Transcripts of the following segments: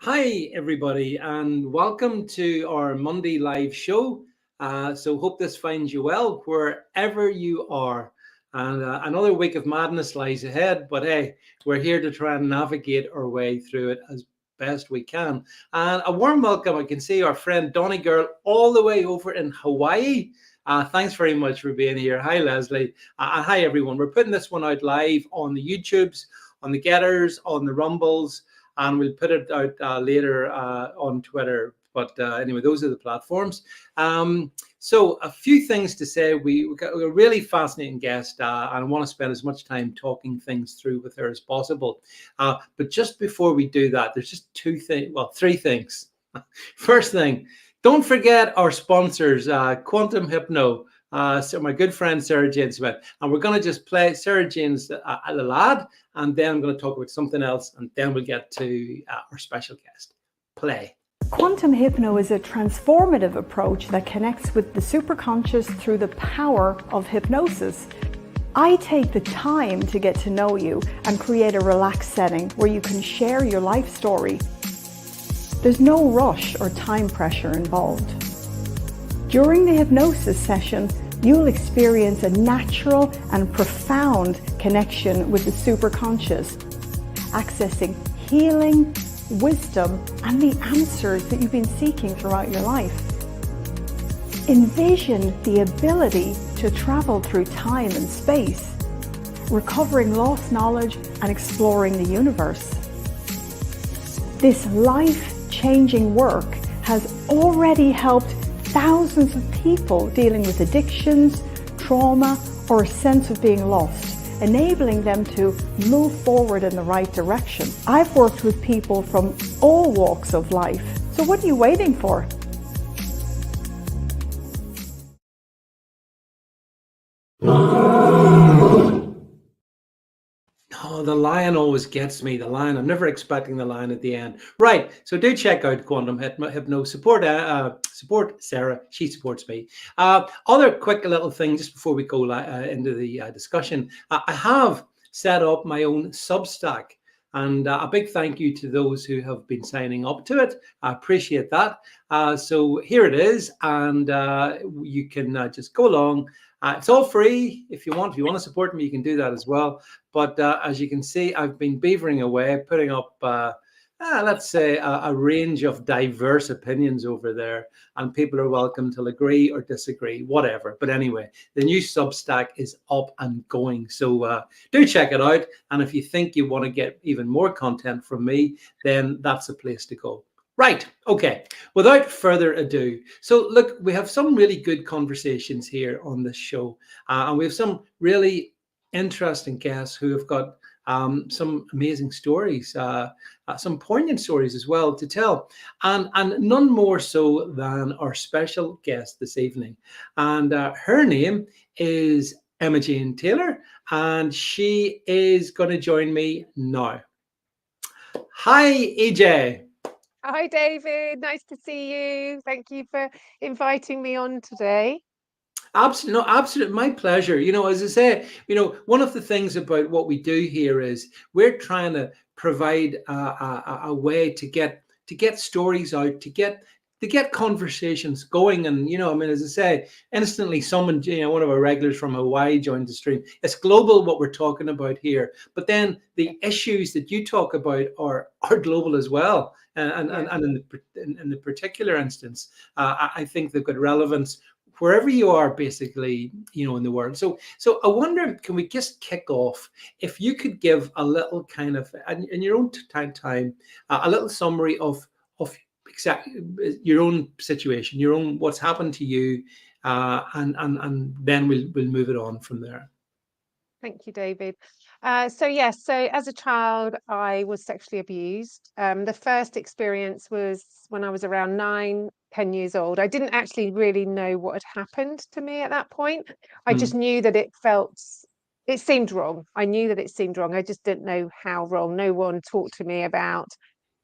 Hi, everybody, and welcome to our Monday live show. So, hope this finds you well wherever you are. And another week of madness lies ahead, but hey, we're here to try and navigate our way through it as best we can. And a warm welcome. I can see our friend Donny Girl all the way over in Hawaii. Thanks very much for being here. Hi, Leslie. And hi, everyone. We're putting this one out live on the YouTubes, on the Getters, on the Rumbles, and we'll put it out later on Twitter. But anyway, those are the platforms. So a few things to say. We got a really fascinating guest, and I want to spend as much time talking things through with her as possible. But just before we do that, there's just three things. First thing, don't forget our sponsors, Quantum Hypno. So my good friend Sarah Jane Smith, and we're going to just play Sarah Jane's the lad, and then I'm going to talk about something else, and then we'll get to our special guest. Play. Quantum Hypno is a transformative approach that connects with the superconscious through the power of hypnosis. I take the time to get to know you and create a relaxed setting where you can share your life story. There's no rush or time pressure involved. During the hypnosis session, you'll experience a natural and profound connection with the superconscious, accessing healing, wisdom, and the answers that you've been seeking throughout your life. Envision the ability to travel through time and space, recovering lost knowledge and exploring the universe. This life-changing work has already helped thousands of people dealing with addictions, trauma, or a sense of being lost, enabling them to move forward in the right direction. I've worked with people from all walks of life. So what are you waiting for? Oh, the lion always gets me. The lion. I'm never expecting the lion at the end. Right. So do check out Quantum Hypno. Support Sarah. She supports me. Other quick little thing just before we go into the discussion. I have set up my own Substack. And a big thank you to those who have been signing up to it. I appreciate that. So here it is. And you can just go along. It's all free if you want. If you want to support me, you can do that as well. But as you can see, I've been beavering away, putting up, let's say, a range of diverse opinions over there. And people are welcome to agree or disagree, whatever. But anyway, the new Substack is up and going. So do check it out. And if you think you want to get even more content from me, then that's the place to go. Right. Okay. Without further ado, so look, we have some really good conversations here on this show, and we have some really interesting guests who have got some amazing stories, some poignant stories as well to tell, and none more so than our special guest this evening. And her name is Emma Jane Taylor, and she is going to join me now. Hi, EJ. Hi, David. Nice to see you. Thank you for inviting me on today. Absolutely, no, absolutely, my pleasure. As I say, one of the things about what we do here is we're trying to provide a way to get stories out, to get conversations going. And as I say, instantly someone, one of our regulars from Hawaii joined the stream. It's global what we're talking about here, but then the issues that you talk about are global as well. And in the particular instance, I think they've got relevance wherever you are, basically, in the world. So I wonder, can we just kick off? If you could give a little kind of, in your own time, a little summary of exactly your own situation, your own what's happened to you, and then we'll move it on from there. Thank you, David. So as a child, I was sexually abused. The first experience was when I was around 9-10 years old. I didn't actually really know what had happened to me at that point. I just knew that it seemed wrong. I knew that it seemed wrong. I just didn't know how wrong. No one talked to me about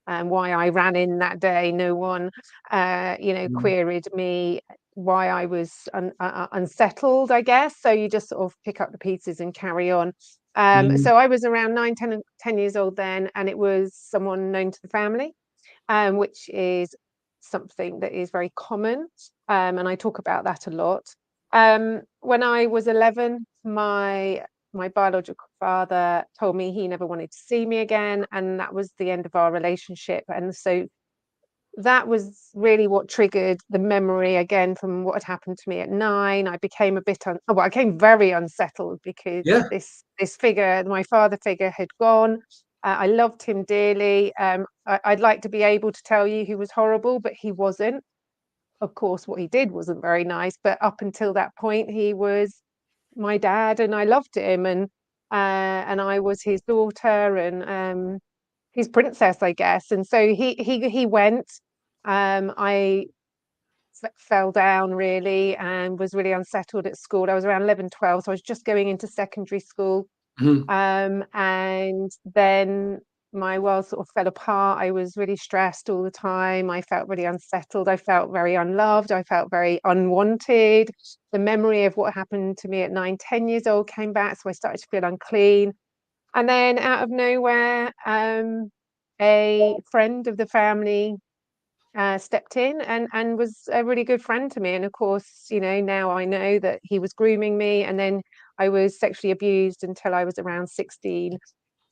why I ran in that day. No one, queried me why I was unsettled, I guess. So you just sort of pick up the pieces and carry on. So I was around 9, 10 years old then, and it was someone known to the family. which is something that is very common. And I talk about that a lot. When I was 11, my biological father told me he never wanted to see me again, and that was the end of our relationship. And so that was really what triggered the memory again from what had happened to me at 9. I became a bit well, I became very unsettled because Yeah. this figure, my father figure, had gone. I loved him dearly. I'd like to be able to tell you he was horrible, but he wasn't. Of course, what he did wasn't very nice, but up until that point, he was my dad, and I loved him, and I was his daughter, and his princess, I guess. And so he went. I fell down really and was really unsettled at school. I was around 11, 12, so I was just going into secondary school. Mhm. And then my world sort of fell apart. I was really stressed all the time. I felt really unsettled. I felt very unloved. I felt very unwanted. The memory of what happened to me at 9, 10 years old came back. So I started to feel unclean. And then out of nowhere, a friend of the family stepped in and was a really good friend to me. And of course, now I know that he was grooming me. And then I was sexually abused until I was around 16.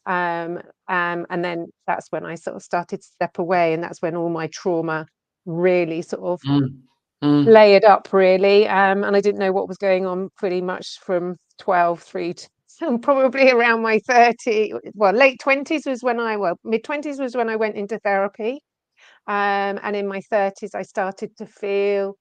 And then that's when I sort of started to step away. And that's when all my trauma really sort of Mm. Mm. layered up, really. And I didn't know what was going on pretty much from 12 through to probably around my 30, well, late 20s was when mid 20s was when I went into therapy. And in my 30s, I started to feel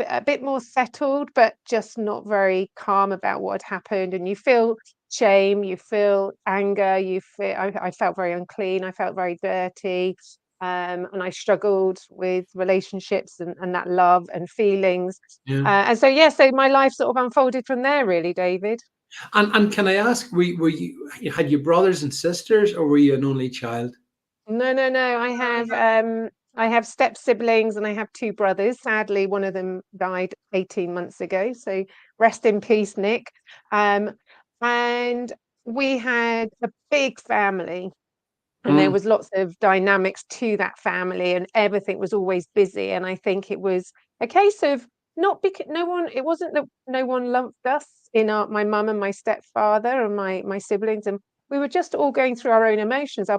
a bit more settled, but just not very calm about what had happened. And you feel shame, you feel anger, I felt very unclean, I felt very dirty. And I struggled with relationships and that love and feelings. Yeah. And so, yeah, so my life sort of unfolded from there, really, David. And can I ask, were you had you brothers and sisters, or were you an only child? No, no, no. I have step siblings and I have two brothers. Sadly, one of them died 18 months ago. So rest in peace, Nick. Um, and we had a big family, and there Mm. was lots of dynamics to that family, and everything was always busy. And I think it was a case of not because it wasn't that no one loved us in my mum and my stepfather and my siblings, and we were just all going through our own emotions.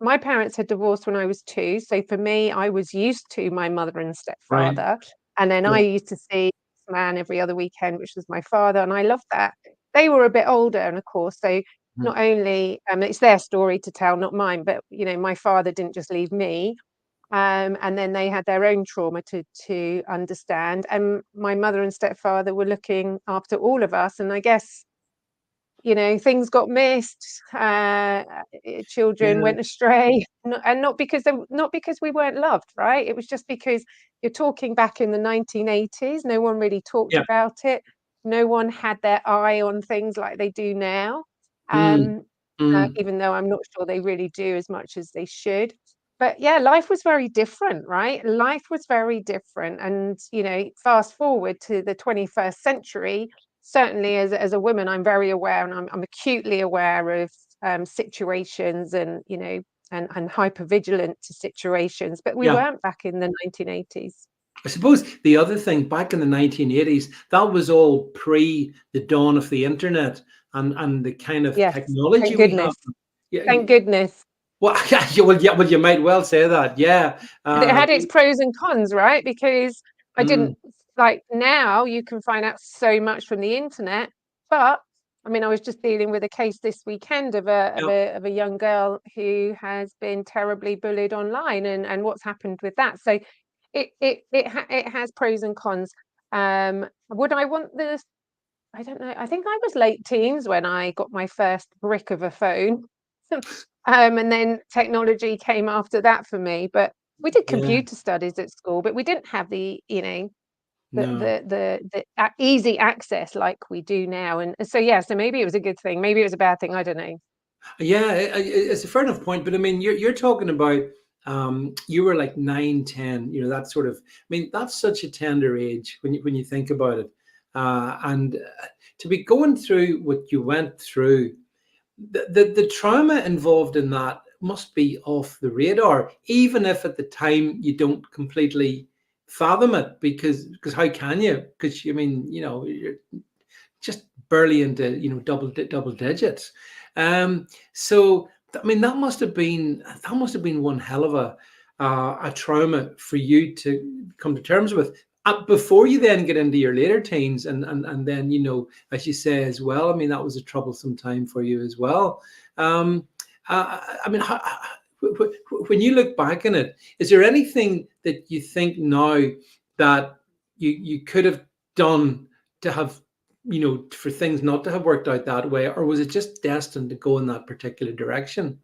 My parents had divorced when I was 2, so for me, I was used to my mother and Right. stepfather, and then I Yeah. used to see this man every other weekend, which was my father, and I loved that. They were a bit older, and of course, so Mm. not only it's their story to tell, not mine, but my father didn't just leave me, and then they had their own trauma to understand, and my mother and stepfather were looking after all of us. And I guess things got missed, children Yeah. went astray, and not because we weren't loved, right? It was just because you're talking back in the 1980s. No one really talked Yeah. about it. No one had their eye on things like they do now. Mm. um, Mm. Even though I'm not sure they really do as much as they should. But yeah, life was very different, right? Life was very different. And fast forward to the 21st century, certainly as a woman, I'm very aware, and I'm acutely aware of situations, and and hyper vigilant to situations, but we Yeah. weren't back in the 1980s. I suppose the other thing, back in the 1980s, that was all pre the dawn of the internet and the kind of Yes, technology thank we have. goodness. Yeah. Thank goodness. Well, well, you might well say that. Yeah. But it had its pros and cons, right? Because I Mm. didn't like now you can find out so much from the internet. But I mean, I was just dealing with a case this weekend of Yeah. a young girl who has been terribly bullied online, and what's happened with that. So it has pros and cons. Would I want this? I don't know. I think I was late teens when I got my first brick of a phone. And then technology came after that for me. But we did Yeah. computer studies at school, but we didn't have No. the easy access like we do now. And so yeah, so maybe it was a good thing, maybe it was a bad thing. I don't know. Yeah, it's a fair enough point, but I mean, you're talking about you were like 9, 10. That sort of. I mean, that's such a tender age when you think about it, and to be going through what you went through, the trauma involved in that must be off the radar, even if at the time you don't completely fathom it, because how can you? Because I mean, you're just barely into double digits. So I mean, that must have been one hell of a trauma for you to come to terms with. Before you then get into your later teens, and then as you say as well. I mean, that was a troublesome time for you as well. Um, I mean, when you look back on it, is there anything that you think now that you could have done to have, for things not to have worked out that way, or was it just destined to go in that particular direction?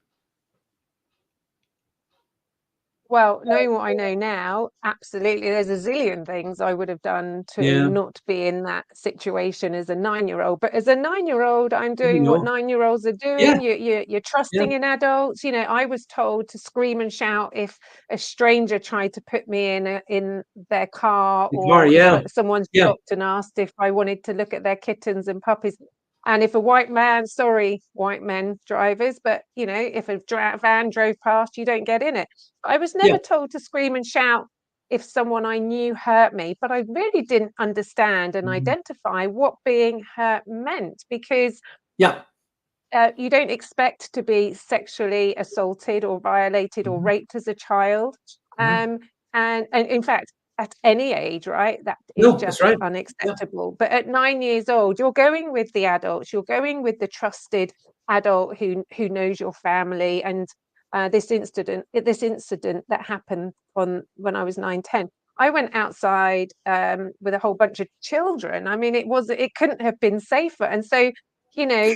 Well, knowing what I know now, absolutely, there's a zillion things I would have done to Yeah, not be in that situation as a 9-year-old. But as a 9-year-old, I'm you doing what know, 9-year-olds are yeah, doing. You're yeah, trusting in adults. I was told to scream and shout if a stranger tried to put me in their car, the car, or if yeah, someone yeah, stopped and asked if I wanted to look at their kittens and puppies. And if a white man, sorry, white men drivers, but if a van drove past, you don't get in it. I was yeah, never told to scream and shout if someone I knew hurt me, but I really didn't understand and mhm, identify what being hurt meant, because yeah, you don't expect to be sexually assaulted or violated or mhm, raped as a child. mhm. Um, and in fact, at any age, right, that is No, that's just right. Yeah, unacceptable. But at 9 years old, you're going with the adults, you're going with the trusted adult who knows your family. And this incident that happened on when I was 9, 10. I went outside with a whole bunch of children. I mean, it couldn't have been safer. And so, you know,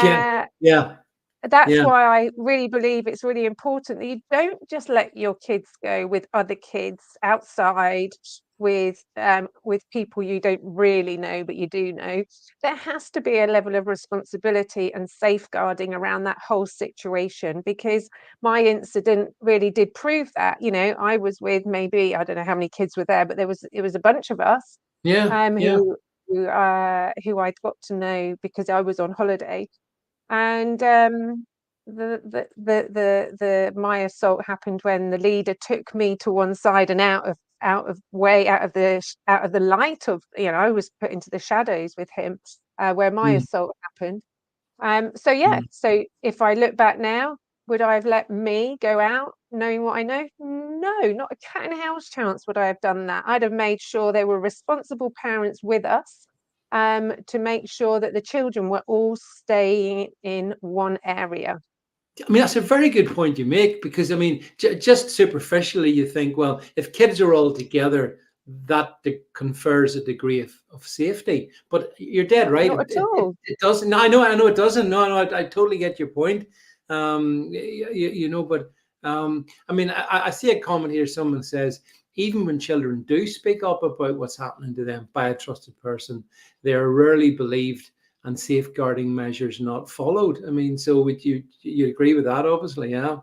yeah, uh, yeah, that's yeah, why I really believe it's really important that you don't just let your kids go with other kids outside with people you don't really know, but you do know. There has to be a level of responsibility and safeguarding around that whole situation, because my incident really did prove that. I was with, maybe, I don't know how many kids were there, but it was a bunch of us yeah, um, yeah, who who I'd got to know because I was on holiday. And my assault happened when the leader took me to one side and out of the light of, I was put into the shadows with him, where my mm, assault happened. So yeah, mm. so if I look back now, would I have let me go out knowing what I know? No, not a cat in hell's chance would I have done that. I'd have made sure there were responsible parents with us, to make sure that the children were all staying in one area. I mean, that's a very good point you make, because I mean, just superficially, you think, well, if kids are all together, that confers a degree of safety. But you're dead right. Not at all. It doesn't. No, I know it doesn't. No, I totally get your point. But I mean, I see a comment here. Someone says, even when children do speak up about what's happening to them by a trusted person, they are rarely believed and safeguarding measures not followed. I mean, so would you agree with that? Obviously, yeah,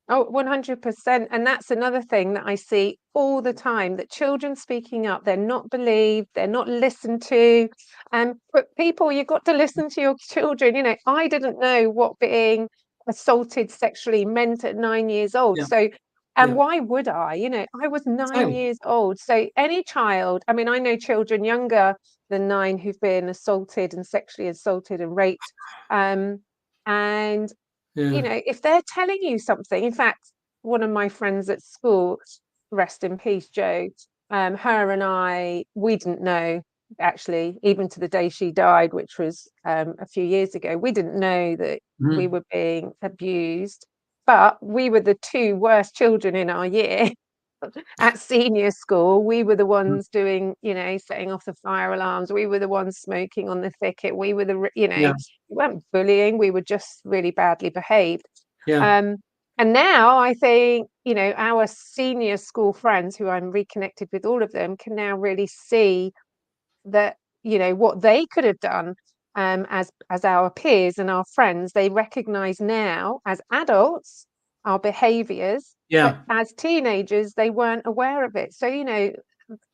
Oh, 100%. And that's another thing that I see all the time, that children speaking up, they're not believed, they're not listened to. But people, you've got to listen to your children. I didn't know what being assaulted sexually meant at 9 years old. yeah, So, and yeah, why would I? I was nine exactly. years old. So any child, I mean, I know children younger than 9 who've been assaulted and sexually assaulted and raped. Um, and Yeah, if they're telling you something, in fact, one of my friends at school, rest in peace, Jo, her and we didn't know, actually, even to the day she died, which was a few years ago, we didn't know that we mhm, were being abused, but we were the two worst children in our year. At senior school, we were the mhm, ones doing, setting off the fire alarms. We were the ones smoking on the thicket. We were yeah, we weren't bullying. We were just really badly behaved. yeah, Um, and now I think, our senior school friends, who I'm reconnected with, all of them, can now really see that, what they could have done, as our peers and our friends. They recognize now as adults our behaviors, but yeah. as teenagers they weren't aware of it. So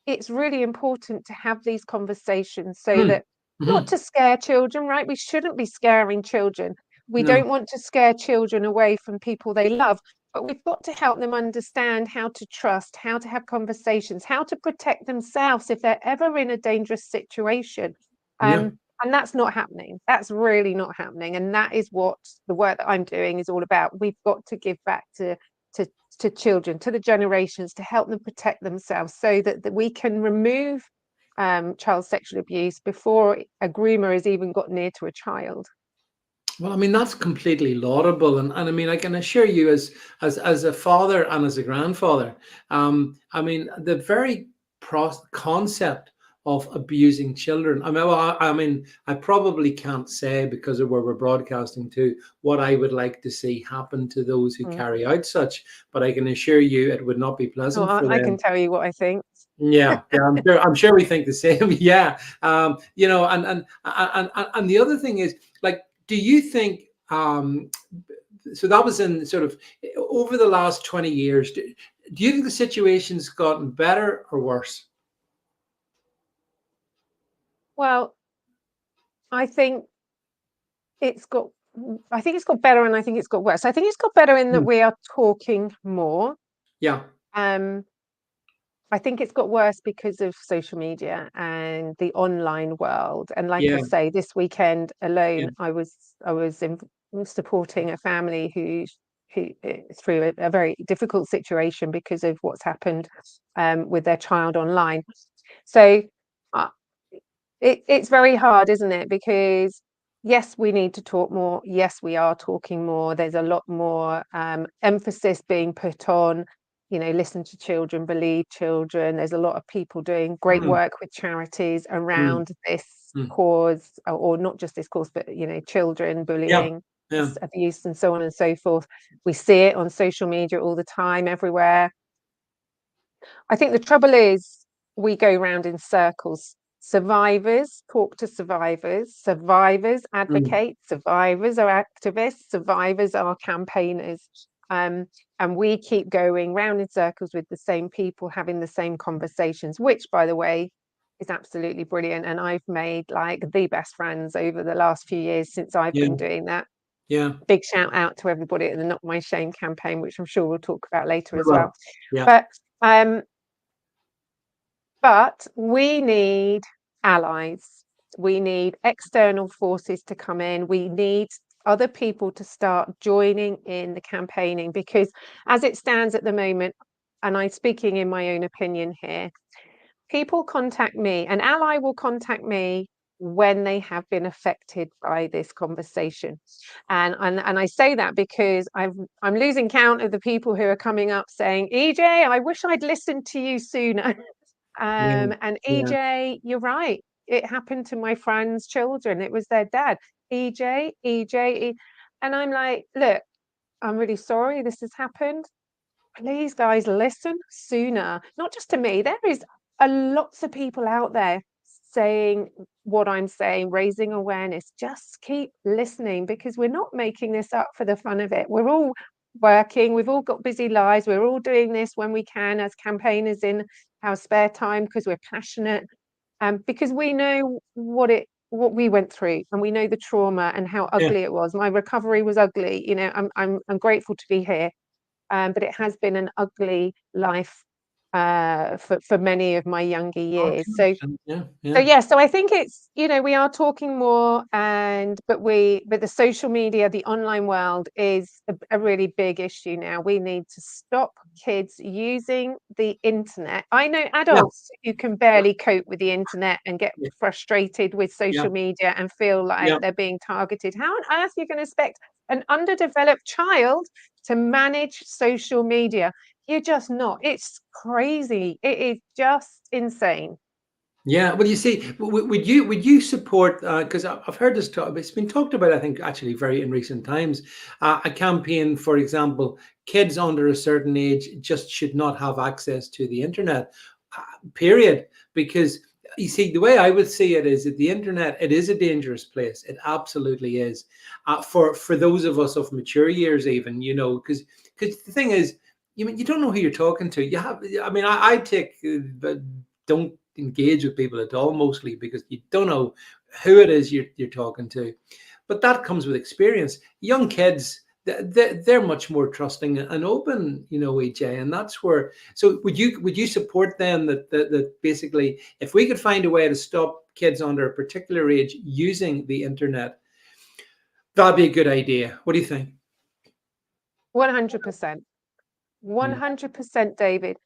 it's really important to have these conversations, so Mm, that, not mhm, to scare children, right? We shouldn't be scaring children. We No. don't want to scare children away from people they love, but we've got to help them understand how to trust, how to have conversations, how to protect themselves if they're ever in a dangerous situation. Yeah. And that's not happening. That's really not happening. And that is what the work that I'm doing is all about. We've got to give back to, to children, to the generations, to help them protect themselves so that we can remove child sexual abuse before a groomer has even got near to a child. Well, I mean, that's completely laudable. And I mean, I can assure you as a father and as a grandfather, I mean, the very concept of abusing children. I mean, I mean, I probably can't say because of where we're broadcasting to what I would like to see happen to those who Mm. carry out such, but I can assure you it would not be Oh, pleasant for I can them. tell you what I think. Yeah, yeah, I'm sure we think the same. Yeah, you know, and the other thing is, like, do you think? So that was in sort of over the last 20 years. Do you think the situation's gotten better or worse? Well, I think it's got I think it's got better and I think it's got worse. I think it's got better in that Mm, we are talking more. yeah, Um, I think it's got worse because of social media and the online world. And like I yeah, say, this weekend yeah. alone, I was supporting a family who through a very difficult situation because of what's happened with their child online. So uh, it's very hard, isn't it? Because yes, we need to talk more. Yes, we are talking more. There's a lot more emphasis being put on, you know, listen to children, believe children. There's a lot of people doing great Mm, work with charities mm, around this mm. cause, or not just this cause, but you know, children Yeah, bullying, yeah. abuse, and so on and so forth. We see it on social media all the time, everywhere. I think the trouble is we go round in circles. Survivors talk to survivors, survivors Mm, advocate, survivors are activists, survivors are campaigners. Um, and we keep going round in circles with the same people, having the same conversations, which, by the way, is absolutely brilliant. And I've made like the best friends over the last few years since I've yeah, been doing that. yeah. Big shout out to everybody at the Not My Shame campaign, which I'm sure we'll talk about later We as well. will. Yeah, But um, but we need allies. We need external forces to come in. We need other people to start joining in the campaigning because, as it stands at the moment, and I'm speaking in my own opinion here, people contact me, an ally will contact me when they have been affected by this conversation. And I say that because I'm losing count of the people who are coming up saying, EJ, I wish I'd listened to you sooner. yeah, And yeah, EJ, you're right. It happened to my friend's children. It was their dad. EJ. And I'm like, look, I'm really sorry this has happened. Please, guys, listen sooner. Not just to me. There is a lots of people out there saying what I'm saying, raising awareness. Just keep listening because we're not making this up for the fun of it. We're all working, we've all got busy lives, we're all doing this when we can as campaigners in our spare time because we're passionate, because we know what we went through and we know the trauma and how yeah. ugly it was. My recovery was ugly. You know, I'm grateful to be here, but it has been an ugly life for many of my younger Oh, years. So 100%. Yeah, so yeah, yeah, so I think it's, you know, we are talking more, and but the social media, the online world is a really big issue now. We need to stop kids using the internet. I know yeah, adults who can barely cope with the internet and get yeah, frustrated with yeah, social media and feel like yeah. they're being targeted. How on earth are you going to expect an underdeveloped child to manage social media? You're just not. It's crazy. It is just insane. Yeah, well, you see, would you support? Because I've heard this talk. It's been talked about. I think actually very in recent times, a campaign, for example, kids under a certain age just should not have access to the internet. Period. Because you see, the way I would see it is that the internet it is a dangerous place. It absolutely is. For those of us of mature years, even because the thing is, you don't know who you're talking to. You have. I mean, I take. But don't engage with people at all mostly because you don't know who it is you're talking to. but that comes with experience. Young kids, they're much more trusting and open, EJ, and that's where. So would you support then that basically, if we could find a way to stop kids under a particular age using the internet, that'd be a good idea. What do you think? 100%. Mm. 100%, David.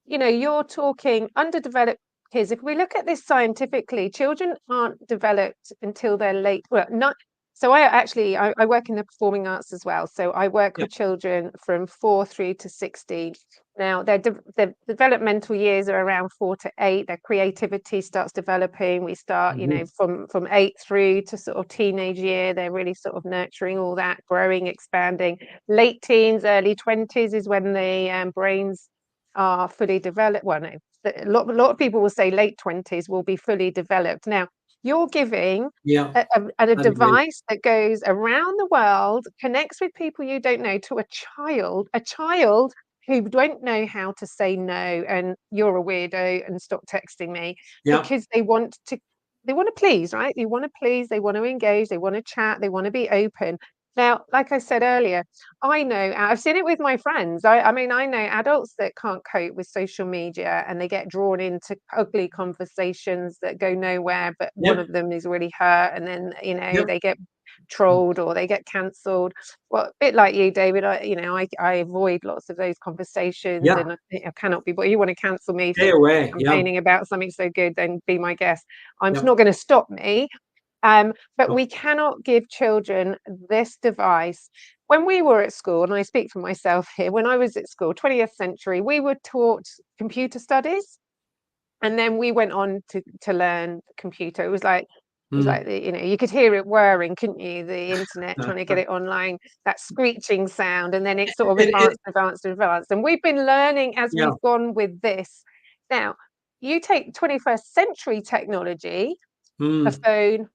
You're talking underdeveloped kids. If we look at this scientifically, children aren't developed until they're late. Well, not. So I work in the performing arts as well. So I work Yeah. with children from 4 through to 16. Now, their developmental years are around 4 to 8. Their creativity starts developing. We start, Mhm. from 8 through to sort of teenage year. They're really sort of nurturing all that, growing, expanding. Late teens, early 20s is when the brains are fully developed. Well, no, a lot of people will say late 20s will be fully developed. Now, you're giving Yeah, a I'd agree. device that goes around the world, connects with people you don't know, to a child who don't know how to say no and you're a weirdo and stop texting me, Yeah. because they want to please, right? They want to please, they want to engage, they want to chat, they want to be open. Now, like I said earlier, I know, I've seen it with my friends. I mean, I know adults that can't cope with social media and they get drawn into ugly conversations that go nowhere, but one Yep. of them is really hurt, and then, Yep. they get trolled or they get cancelled. Well, a bit like you, David, I avoid lots of those conversations, Yeah. and I cannot be, but you want to cancel me Stay for away. Yeah. complaining about something so good, then be my guest. I'm Yep. not going to stop me. But Oh. we cannot give children this device. When we were at school, and I speak for myself here, when I was at school, 20th century, we were taught computer studies, and then we went on to learn computer. It was like Mm. you could hear it whirring, couldn't you? The internet, trying to get it online, that screeching sound, and then it sort of It, advanced. And we've been learning as yeah. we've gone with this. Now, you take 21st century technology, a Mm. phone,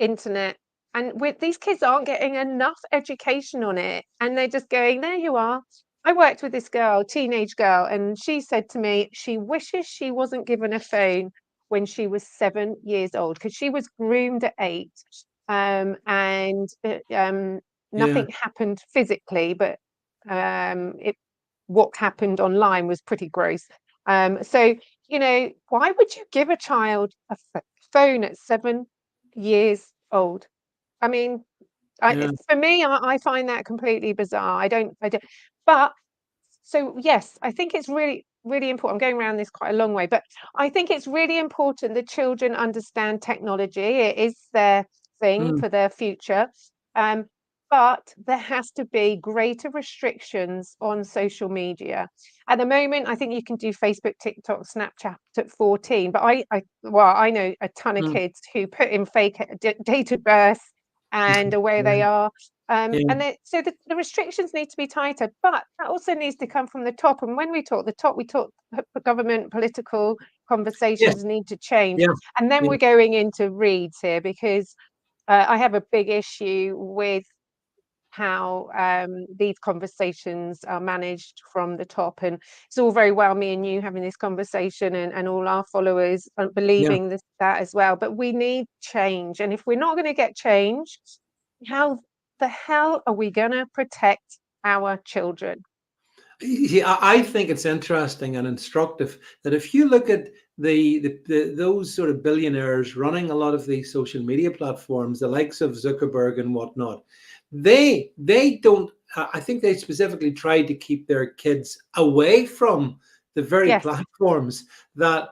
internet, and with these kids aren't getting enough education on it, and they're just going, there you are. I worked with this girl, teenage girl, and she said to me she wishes she wasn't given a phone when she was 7 years old, because she was groomed at 8, and Yeah. nothing happened physically, but it what happened online was pretty gross. So, why would you give a child a phone at 7 years old? I mean, Yeah. for me, I find that completely bizarre. I don't, but so yes, I think it's really, really important. I'm going around this quite a long way, but I think it's really important that children understand technology. It is their thing Mm. for their future. Um, but there has to be greater restrictions on social media. At the moment, I think you can do Facebook, TikTok, Snapchat at 14. But I know a ton of Mm. kids who put in fake date of birth and away Yeah. they are. Yeah. So the restrictions need to be tighter, but that also needs to come from the top. And when we talk the top, we talk government, political Yes. conversations need to change. Yeah. And then Yeah. we're going into reads here, because I have a big issue with how these conversations are managed from the top. And it's all very well me and you having this conversation, and all our followers Yeah. believing that as well. But we need change. And if we're not going to get change, how the hell are we going to protect our children? Yeah, I think it's interesting and instructive that if you look at those sort of billionaires running a lot of these social media platforms, the likes of Zuckerberg and whatnot, they don't. I think they specifically tried to keep their kids away from the very Yes, platforms that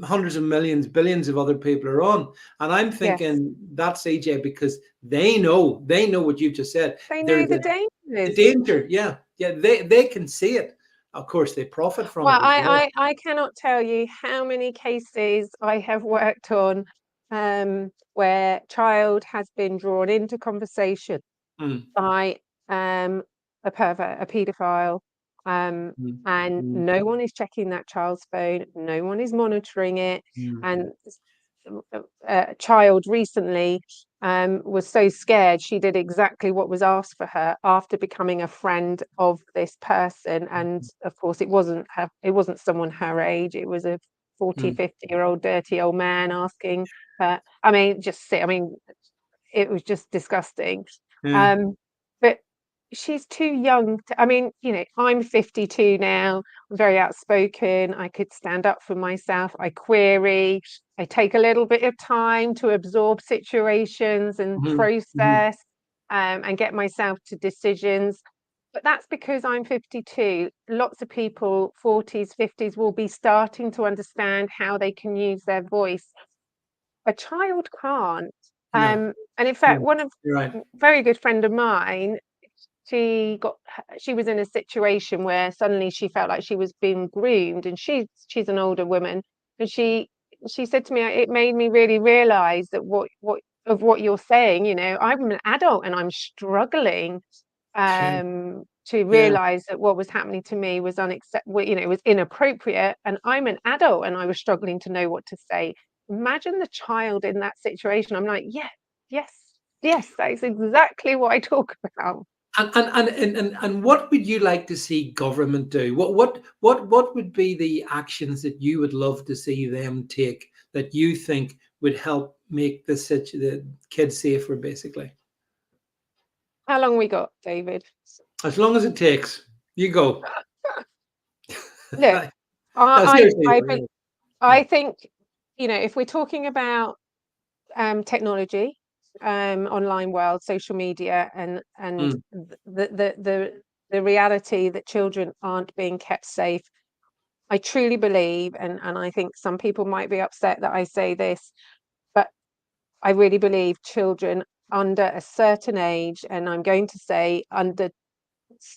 hundreds of millions, billions of other people are on. And I'm yes. thinking that's AJ because they know what you've just said. They know There's the the dangers. danger, yeah, yeah, they can see it. Of course, they profit from Well, it as well. I cannot tell you how many cases I have worked on, where child has been drawn into conversation Mm, by a pervert, a paedophile, um, mm, and mm, no one is checking that child's phone, no one is monitoring it. mm, And a child recently was so scared she did exactly what was asked for her after becoming a friend of this person. And of course, it wasn't someone her age, it was a 40, mm. 50-year-old dirty old man asking her. I mean, just see, I mean, it was just disgusting. Yeah. Um, but she's too young to, I mean, I'm 52 now. I'm very outspoken. I could stand up for myself. I query. I take a little bit of time to absorb situations and Mhm, mhm. process, and get myself to decisions. But that's because I'm 52. Lots of people, 40s, 50s, will be starting to understand how they can use their voice. A child can't. No, And in no, fact, one of you're right. very good friend of mine, she was in a situation where suddenly she felt like she was being groomed, and she's an older woman, and she said to me, it made me really realize that what you're saying, I'm an adult and I'm struggling Sure. to Yeah. realize that what was happening to me was unacceptable, it was inappropriate, and I'm an adult and I was struggling to know what to say. Imagine the child in that situation. I'm like, yeah, yes, yes, that is exactly what I talk about. And what would you like to see government do? What would be the actions that you would love to see them take that you think would help make the kids safer, basically? How long we got, David? As long as it takes. You go. Look, No, I seriously I though, I, yeah. I Yeah. think, if we're talking about technology, online world, social media, and Mm, the reality that children aren't being kept safe, I truly believe, and I think some people might be upset that I say this, but I really believe children under a certain age, and I'm going to say under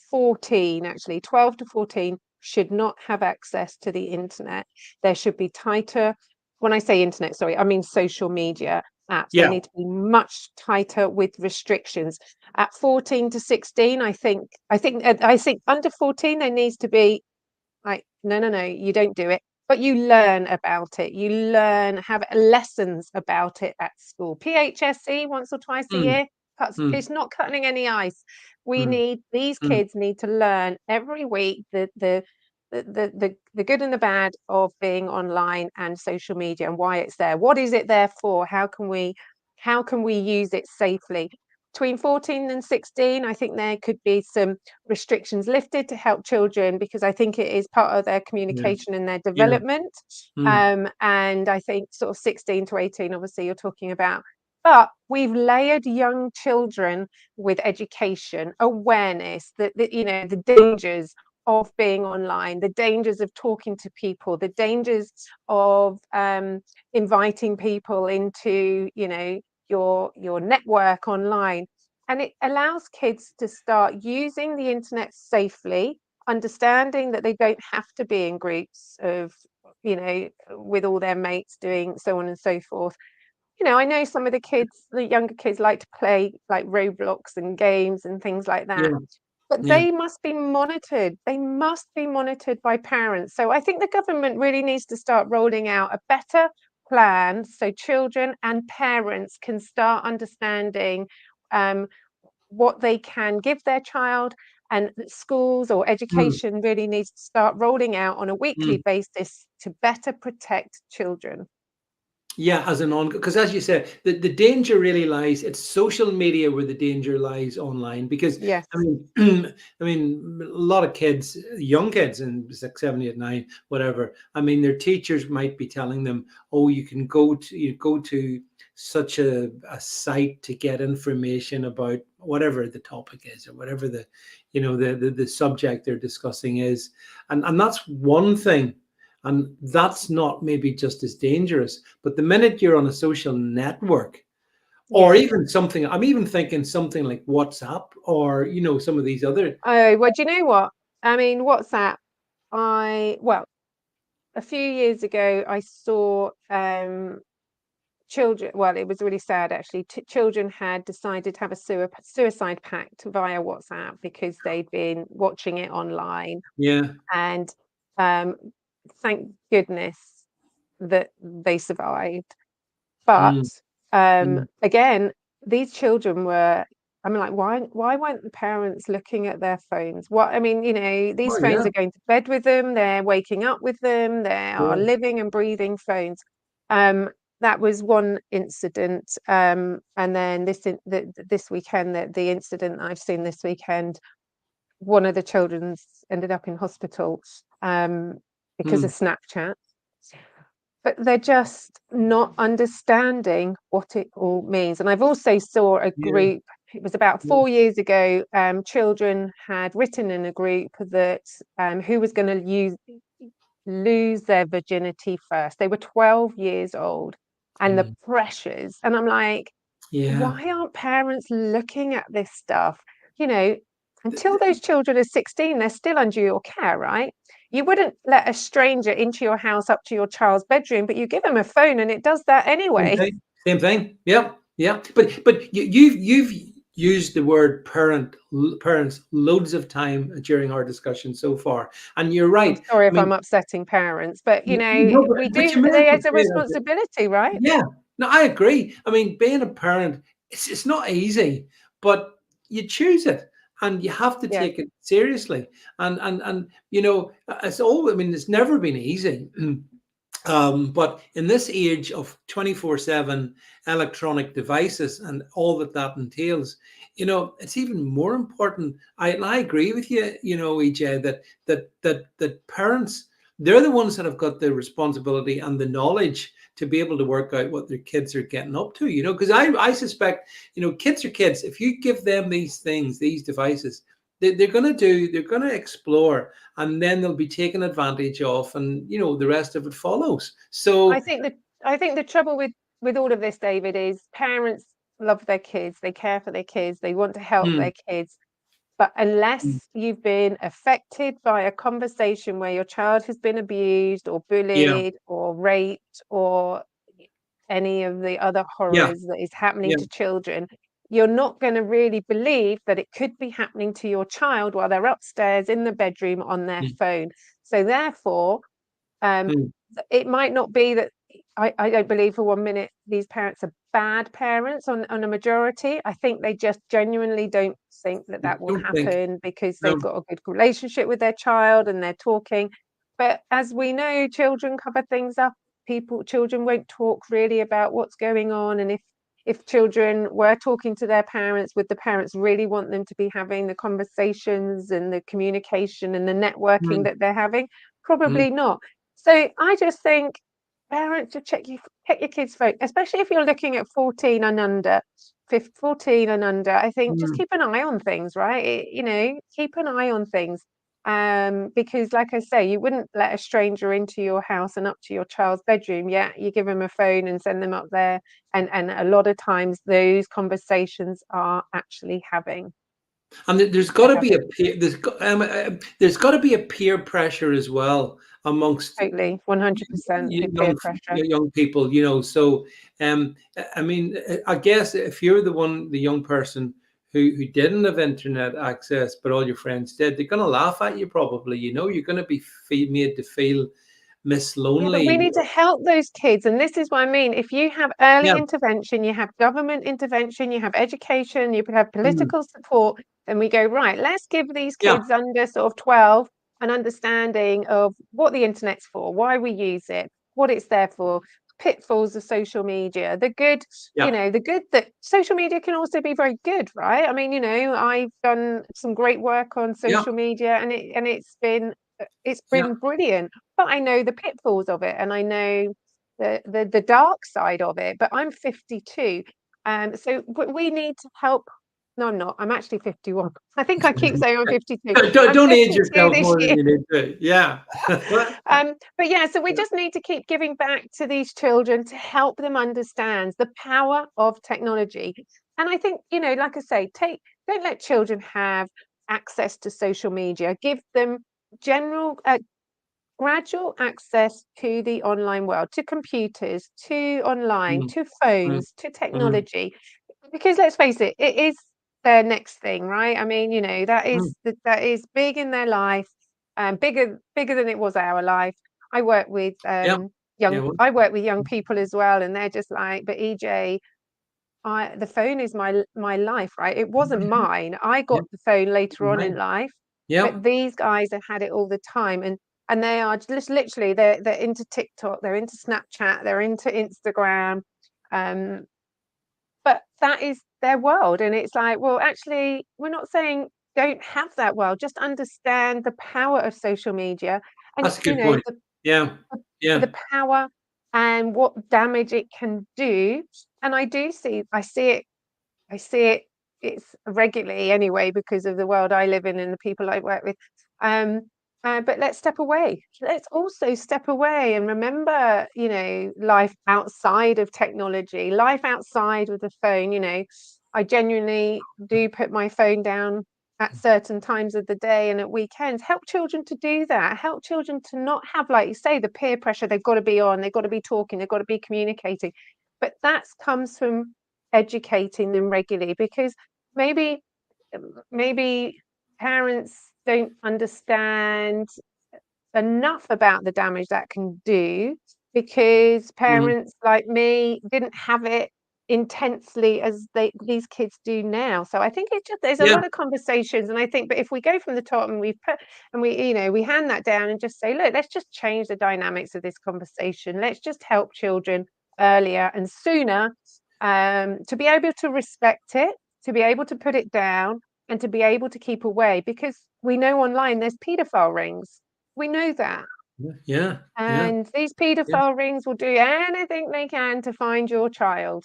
14, actually, 12 to 14, should not have access to the internet. There should be tighter, when I say internet, sorry, I mean social media apps. They yeah. need to be much tighter with restrictions. At 14 to 16, I think under 14 there needs to be like, no, no, no, you don't do it. But you learn about it. You learn, have lessons about it at school. PHSE once or twice a Mm, year. mm, It's not cutting any ice. mm, These mm, kids need to learn every week the good and the bad of being online and social media, and why it's there. What is it there for? How can we use it safely? Between 14 and 16, I think there could be some restrictions lifted to help children, because I think it is part of their yeah. communication and their Yeah. development. Mm, And I think sort of 16 to 18, obviously, you're talking about. But we've layered young children with education, awareness, the dangers of being online, the dangers of talking to people, the dangers of inviting people into, your network online. And it allows kids to start using the internet safely, understanding that they don't have to be in groups of, with all their mates doing so on and so forth. I know some of the younger kids like to play like Roblox and games and things like that, yeah. but Yeah. they must be monitored. They must be monitored by parents. So I think the government really needs to start rolling out a better plan so children and parents can start understanding um, what they can give their child, and schools or Mm, education really needs to start rolling out on a weekly mm. basis to better protect children. Yeah, as an on, because as you said, the danger really lies. It's social media where the danger lies online. Because I Yes. mean, I mean, a lot of kids, young kids, in 6, 7, 8, 9, whatever. I mean, their teachers might be telling them, "Oh, you go to such a site to get information about whatever the topic is, or whatever the subject they're discussing is," and that's one thing. And that's not maybe just as dangerous. But the minute you're on a social network, or Yes. even something, I'm even thinking something like WhatsApp, or some of these other. Oh, well, do you know what? I mean, WhatsApp, well, a few years ago, I saw children. Well, it was really sad actually. Children had decided to have a suicide pact via WhatsApp because they'd been watching it online. Yeah. And um, thank goodness that they survived. But Mm, mm. again, these children were. I mean, like, why weren't the parents looking at their phones? What I mean, these Oh phones yeah. are going to bed with them. They're waking up with them. They are Yeah. living and breathing phones. Um, that was one incident. And then this weekend, the incident that I've seen this weekend, one of the children's ended up in hospital because of Mm. Snapchat. But they're just not understanding what it all means. And I've also saw a Yeah. group, it was about Yeah. 4 years ago, children had written in a group that who was going to lose their virginity first. They were 12 years old, and the Mm. pressures. And I'm like, Yeah. why aren't parents looking at this stuff? You know, until those children are 16, they're still under your care, right? You wouldn't let a stranger into your house up to your child's bedroom, but you give them a phone and it does that Same anyway. thing. Same thing. Yeah. Yeah. But you've used the word parents loads of time during our discussion so far, and you're I'm right. sorry I if I'm mean, upsetting parents, but no, we but do, you may as well there's a say it as responsibility, right? yeah. No, I agree. I mean, being a parent, it's not easy, but you choose it and you have to Yeah. take it seriously. And it's all. I mean, it's never been easy. But in this age of 24/7 electronic devices and all that that entails, it's even more important. I agree with you, EJ, that parents, they're the ones that have got the responsibility and the knowledge to be able to work out what their kids are getting up to, because I suspect, kids are kids. If you give them these things, these devices, they're going to explore, and then they'll be taken advantage of, and the rest of it follows. I So think that I think the trouble with all of this, David, is parents love their kids, they care for their kids, they want to help mm, their kids. But mm, unless you've been affected by a conversation where your child has been abused or yeah, bullied or raped or any of the other yeah, horrors that is happening yeah, to children, you're not going to really believe that it could be happening to your child while they're upstairs in the bedroom on their mm, phone. So therefore, um, mm, it might not be that I don't believe for 1 minute these parents are bad parents on a majority. I think they just genuinely don't think that you that will don't think happen because no, they've got a good relationship with their child and they're talking. But as we know, children cover things up. Children won't talk really about what's going on. And if children were talking to their parents, would the parents really want them to be having the conversations and the communication and the networking mm, that they're having? mm, Probably not. So I just think parents should check your kids' phone, especially if you're looking at 14 and under, 14 and under. I think just mm. keep an eye on things, right? Keep an eye on things. Because like I say, you wouldn't let a stranger into your house and up to your child's bedroom. Yeah, you give them a phone and send them up there. And a lot of times those conversations are actually having. And there's got They're to be a having peer, there's got to be a peer pressure as well amongst totally 100% peer pressure. young people, so I mean, I guess if you're the young person who didn't have internet access but all your friends did, they're going to laugh at you probably. You're going to be made to feel miss Yeah, but we lonely. need to help those kids. And this is what I mean. If you have early Yeah. intervention, you have government intervention, you have education, you have Mm. political support, then we go, right, let's give these Yeah. kids under sort of 12 an understanding of what the internet's for, why we use it, what it's there for, pitfalls of social media, the good, Yeah. the good that social media can also be very good, right? I mean, I've done some great work on Yeah. social media and it's Yeah. been brilliant, but I know the pitfalls of it and I know the dark side of it. But I'm 52. So we need to help. No, I'm not. I'm actually 51. I think I keep saying I'm 52. I'm Don't age 52 yourself this more than year. you need to. Yeah. But yeah, so we just need to keep giving back to these children to help them understand the power of technology. And I think, like I say, don't let children have access to social media. Give them general gradual access to the online world, to computers, to online, Mm, to mm, phones, to mm, technology. Because let's face it is their next thing, right? I mean, mm. that is big in their life, bigger than it was our life. I work with Yeah. Yeah. Well, I work with young people as well, and they're just like, but EJ, the phone is my life, right? It wasn't mine. I yeah. got the phone later on in Mine. life, Yeah. but these guys have had it all the time. And and they are just literally they're into TikTok, they're into Snapchat, they're into Instagram, but that is their world, and it's like, well, actually, we're not saying don't have that world. Just understand the power of social media, and That's a good point. the Yeah. Yeah. the power and what damage it can do. And I see it, it's regularly anyway because of the world I live in and the people I work with. Um, but let's step away. Let's also step away and remember, life outside of technology, life outside of the phone. I genuinely do put my phone down at certain times of the day and at weekends. Help children to do that. Help children to not have, like you say, the peer pressure. They've got to be on, they've got to be talking, they've got to be communicating. But that comes from educating them regularly, because maybe maybe parents don't understand enough about the damage that can do, because Mhm. parents like me didn't have it intensely as these kids do now. So I think it's just, there's a Yeah. lot of conversations, and I think, but if we go from the top and we hand that down and just say, look, let's just change the dynamics of this conversation, let's just help children earlier and sooner, to be able to respect it, to be able to put it down, and to be able to keep away, because we know online there's paedophile rings. We know that. Yeah. Yeah. And these Yeah. paedophile rings will do anything they can to find your child.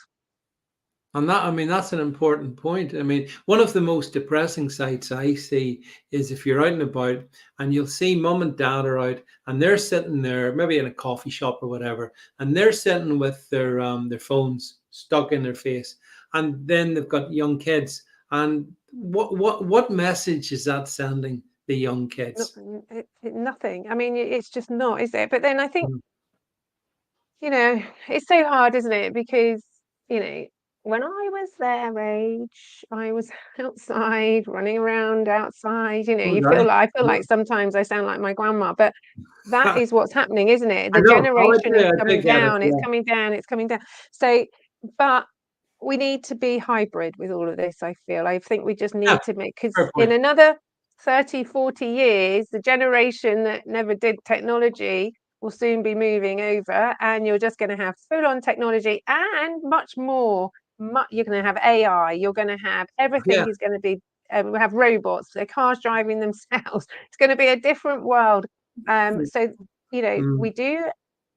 And that, I mean, that's an important point. I mean, one of the most depressing sights I see is if you're out and about and you'll see mum and dad are out and they're sitting there, maybe in a coffee shop or whatever, and they're sitting with their phones stuck in their face, and then they've got young kids. And what message is that sending the young Not, kids? nothing. I mean, it's just not, is it? But then I think, Mm. it's so hard, isn't it? Because, you know, when I was their age, I was outside, running around outside. Oh, right. I feel like sometimes I sound like my grandma, but that I is what's happening, isn't it? The know. Oh, generation is I do coming get it. down, it's Yeah. coming down, it's coming down. So, but we need to be hybrid with all of this, I feel. I think we just Yeah. need to make, because Fair in point. another 30, 40 years, the generation that never did technology will soon be moving over, and you're just going to have full on technology and much more. You're going to have AI, you're going to have Yeah. everything is going to be, we have robots, the cars driving themselves. It's going to be a different world. So, Mm. we do,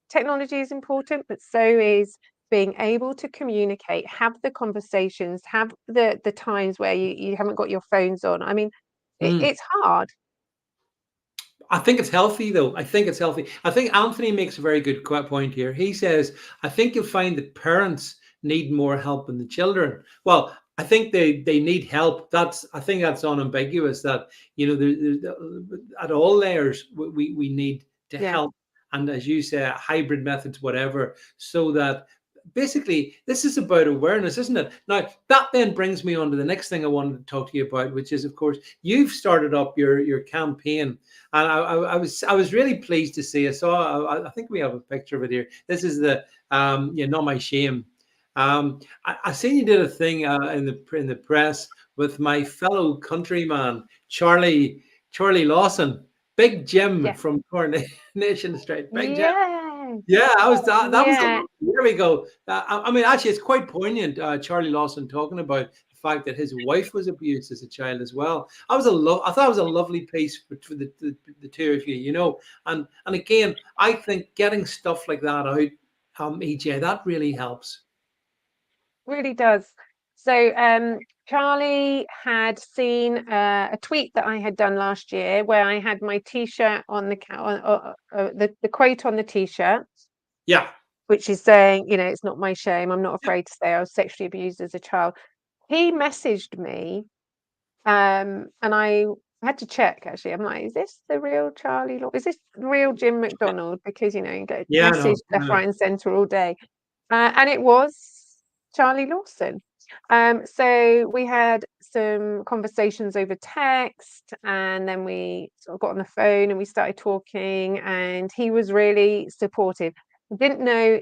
technology is important, but so is being able to communicate, have the conversations, have the times where you haven't got your phones on. I mean, Mm. it's hard. I think it's healthy, though. I think it's healthy. I think Anthony makes a very good point here. He says, I think you'll find that parents need more help than the children. Well, I think they need help. I think that's unambiguous that, at all layers, we need to Yeah, help. And as you say, hybrid methods, whatever, so that basically this is about awareness, isn't it? Now, that then brings me on to the next thing I wanted to talk to you about, which is, of course, you've started up your campaign, and I was really pleased to see. I think we have a picture of it here. This is the not my shame. I seen you did a thing in the press with my fellow countryman Charlie Lawson, Big Jim yeah, from Coronation Street, Big Jim. yeah, Yeah, that was yeah. there we go. I mean, actually, it's quite poignant. Charlie Lawson talking about the fact that his wife was abused as a child as well. I thought it was a lovely piece for the two of you, And again, I think getting stuff like that out, EJ, that really helps. Really does. So, Charlie had seen a tweet that I had done last year, where I had my T-shirt on the quote on the T-shirt, Yeah, which is saying, it's not my shame. I'm not afraid to say I was sexually abused as a child. He messaged me, and I had to check, actually. I'm like, is this the real Charlie? Is this the real Jim McDonald? Because, you get yeah, messaged no, left, right, and centre all day. And it was Charlie Lawson. So we had some conversations over text, and then we sort of got on the phone and we started talking, and he was really supportive. I didn't know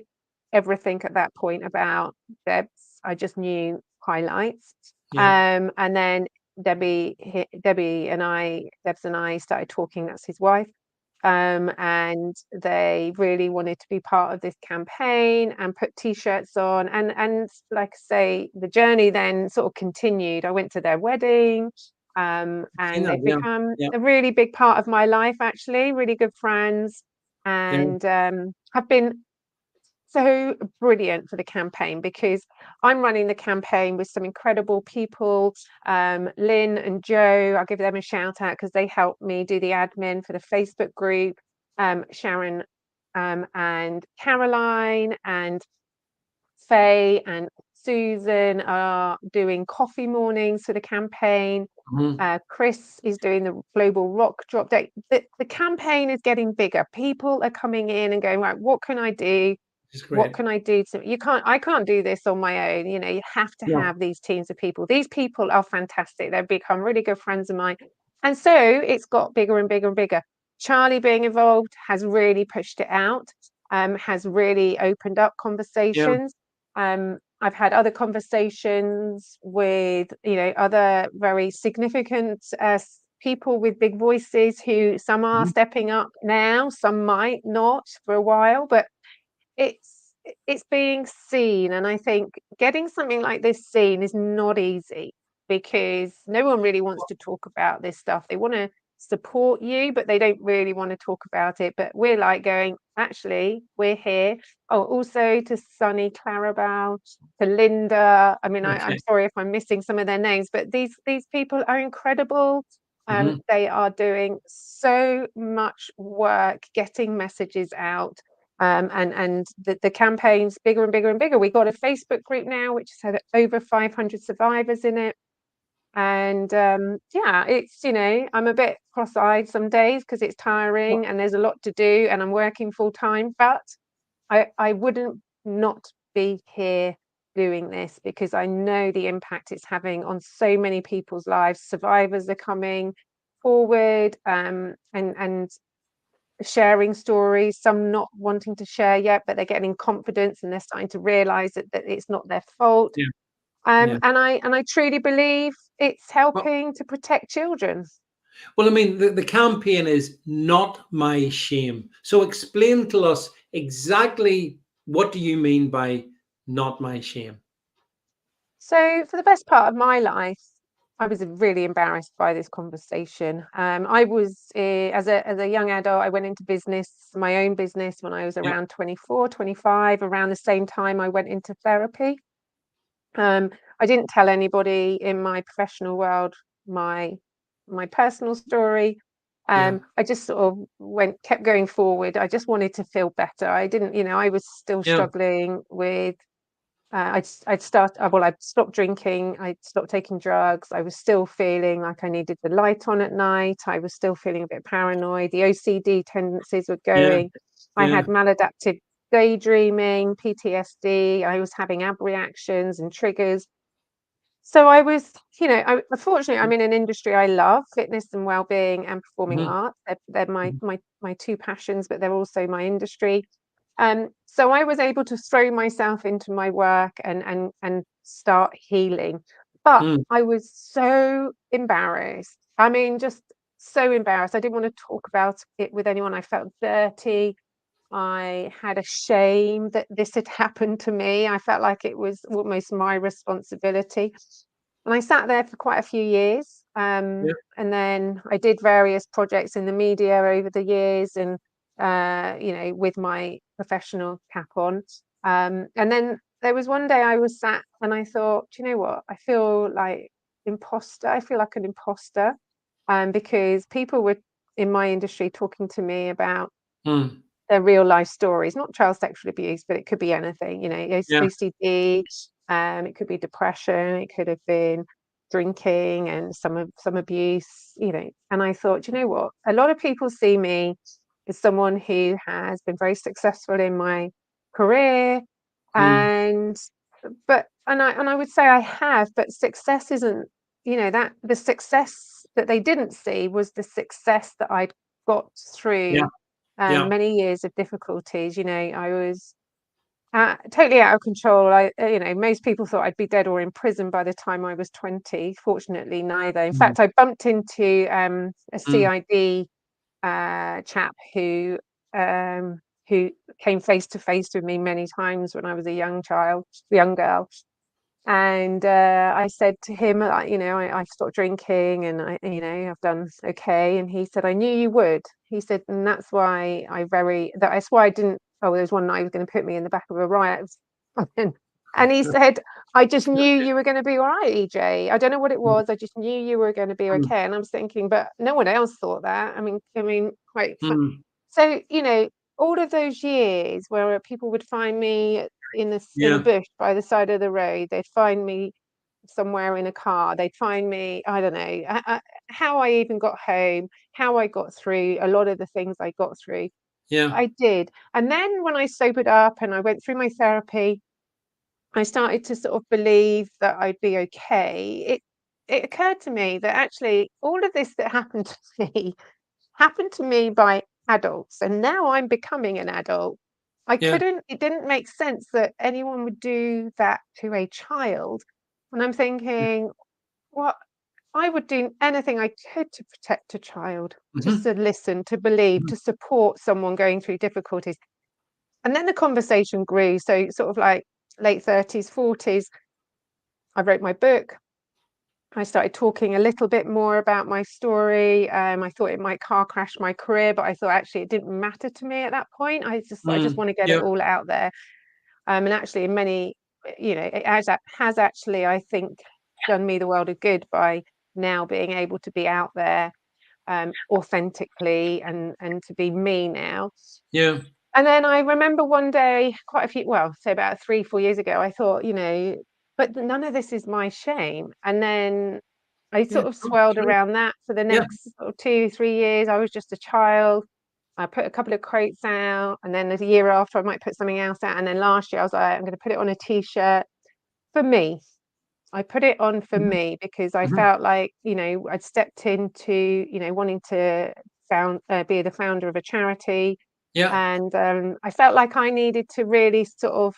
everything at that point about Debs. I just knew highlights. yeah, And then Debs and I started talking. That's his wife. and they really wanted to be part of this campaign and put t-shirts on, and like I say, the journey then sort of continued. I went to their wedding, Seen and that. they've Yeah. become Yeah. a really big part of my life, actually, really good friends, Yeah. and have been so brilliant for the campaign, because I'm running the campaign with some incredible people. Lynn and Joe, I'll give them a shout out because they helped me do the admin for the Facebook group. Sharon, and Caroline and Faye and Susan are doing coffee mornings for the campaign. Mhm. Chris is doing the global rock drop day. The campaign is getting bigger. People are coming in and going, right, what can I do? It's What great. can I do to, I can't do this on my own. You have to No. have these teams of people. These people are fantastic. They've become really good friends of mine. And so it's got bigger and bigger and bigger. Charlie being involved has really pushed it out, has really opened up Yeah. conversations. I've had other conversations with, other very significant people with big voices, who some are Mhm. stepping up now, some might not for a while, but it's being seen. And I think getting something like this seen is not easy, because no one really wants to talk about this stuff. They want to support you, but they don't really want to talk about it. But we're like going, actually, we're here. Oh, also to Sunny Clarabelle, to Linda. I mean, I'm Okay. sorry if I'm missing some of their names, but these people are incredible. Mhm. They are doing so much work getting messages out, and the campaign's bigger and bigger and bigger. We've got a Facebook group now which has had over 500 survivors in it. And yeah, it's, I'm a bit cross-eyed some days because it's tiring and there's a lot to do and I'm working full time, but I wouldn't not be here doing this, because I know the impact it's having on so many people's lives. Survivors are coming forward, and sharing stories, some not wanting to share yet, but they're getting confidence and they're starting to realize that it's not their fault. Yeah. Yeah. And I truly believe it's Well, helping to protect children. well, I mean, the campaign is not my shame. So explain to us exactly what do you mean by not my shame? So for the best part of my life, I was really embarrassed by this conversation. I was as a young adult, I went into business, my own business, when I was Yeah. around 24, 25. Around the same time I went into therapy. I didn't tell anybody in my professional world my my personal story. Yeah. I just sort of kept going forward. I just wanted to feel better. I didn't, I was still Yeah. struggling with. I'd stopped drinking. I'd stopped taking drugs. I was still feeling like I needed the light on at night. I was still feeling a bit paranoid. The OCD tendencies were Yeah. going. I Yeah. had maladaptive daydreaming, PTSD. I was having ab reactions and triggers. So I was, unfortunately, I'm in an industry I love, fitness and well-being and performing Mhm. arts. They're my Mhm. my two passions, but they're also my industry. So I was able to throw myself into my work and start healing. But Mm. I was so embarrassed. I mean, just so embarrassed. I didn't want to talk about it with anyone. I felt dirty. I had a shame that this had happened to me. I felt like it was almost my responsibility. And I sat there for quite a few years. Yeah. And then I did various projects in the media over the years, and, with my professional cap on. And then there was one day I was sat and I thought, "Do you know what? I feel like imposter. I feel like an imposter." Because people were in my industry talking to me about Mm. their real life stories, not child sexual abuse, but it could be anything, Yeah. OCD, it could be depression, it could have been drinking and some abuse, And I thought, you know what? A lot of people see me as someone who has been very successful in my career, Mm. and and I would say I have, but success isn't, that the success that they didn't see was the success that I'd got Yeah. through Yeah. many years of difficulties. I was totally out of control. Most people thought I'd be dead or in prison by the time I was 20. Fortunately, neither. In Mm. fact, I bumped into a Mm. CID chap who came face to face with me many times when I was a young girl. And I said to him, I stopped drinking and I've done okay. And he said, I knew you would. He said, and that's why that's why I didn't. Oh, there was one night he was going to put me in the back of a riot. And he said, I just knew you were going to be all right, EJ. I don't know what it was. I just knew you were going to be okay. And I was thinking, but no one else thought that. Quite. So, all of those years where people would find me in a bush by the side of the road, they'd find me somewhere in a car, they'd find me, I don't know, how I even got home, how I got through a lot of the things I got through. Yeah. I did. And then when I sobered up and I went through my therapy, I started to sort of believe that I'd be okay. It occurred to me that actually all of this that happened to me happened to me by adults, and now I'm becoming an adult. Yeah. It didn't make sense that anyone would do that to a child. And I'm thinking, well, I would do anything I could to protect a child, just to listen, to believe, to support someone going through difficulties. And then the conversation grew. So, sort of like late 30s, 40s, I wrote my book. I started talking a little bit more about my story. I thought it might car crash my career, but I thought actually it didn't matter to me at that point. I just want to get it Yeah. all out there. And actually, in many, it has actually, I think, done me the world of good by now being able to be out there authentically and to be me now. Yeah. And then I remember one day, say about 3, 4 years ago, I thought, but none of this is my shame. And then I Yeah. sort of swirled True. around that for the Yeah. next sort of 2, 3 years. I was just a child. I put a couple of quotes out, and then there's a year after I might put something else out. And then last year I was like, I'm going to put it on a t-shirt for me. I put it on for me because I felt like, I'd stepped into, wanting to be the founder of a charity. Yeah. And I felt like I needed to really sort of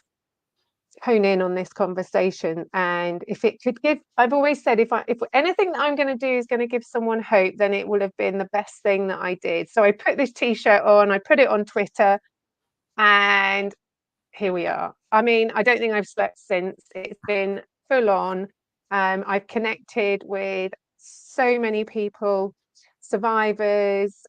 hone in on this conversation. And if it could give, I've always said, if anything that I'm going to do is going to give someone hope, then it will have been the best thing that I did. So I put this t-shirt on, I put it on Twitter, and here we are. I mean, I don't think I've slept since. It's been full on. I've connected with so many people, survivors,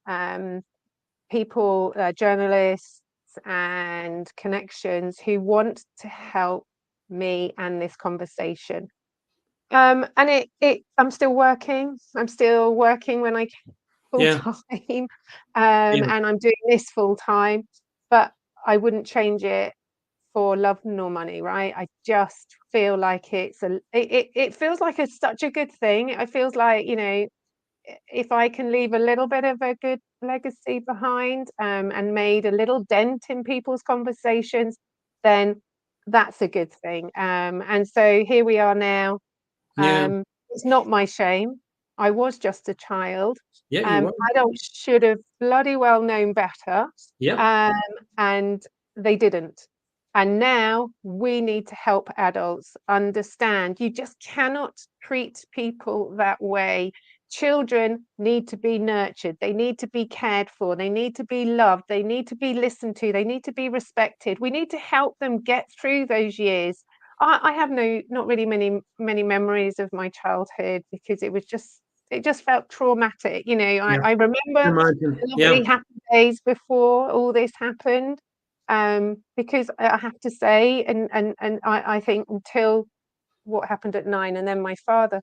people, journalists and connections who want to help me and this conversation. And I'm still working. I'm still working when I can full Yeah. time, Yeah. and I'm doing this full time. But I wouldn't change it for love nor money, right? I just feel like it feels like it's such a good thing. It feels like, if I can leave a little bit of a good legacy behind, and made a little dent in people's conversations, then that's a good thing. And so here we are now. Yeah. It's not my shame. I was just a child. Yeah. You are. Adults should have bloody well known better, Yeah. um, and they didn't. And now we need to help adults understand you just cannot treat people that way. Children need to be nurtured, they need to be cared for, they need to be loved, they need to be listened to, they need to be respected. We need to help them get through those years. I have not really many memories of my childhood because it just felt traumatic. Yeah. I remember Imagine. lovely Yeah. happy days before all this happened. Because I have to say, and I think until what happened at 9 and then my father,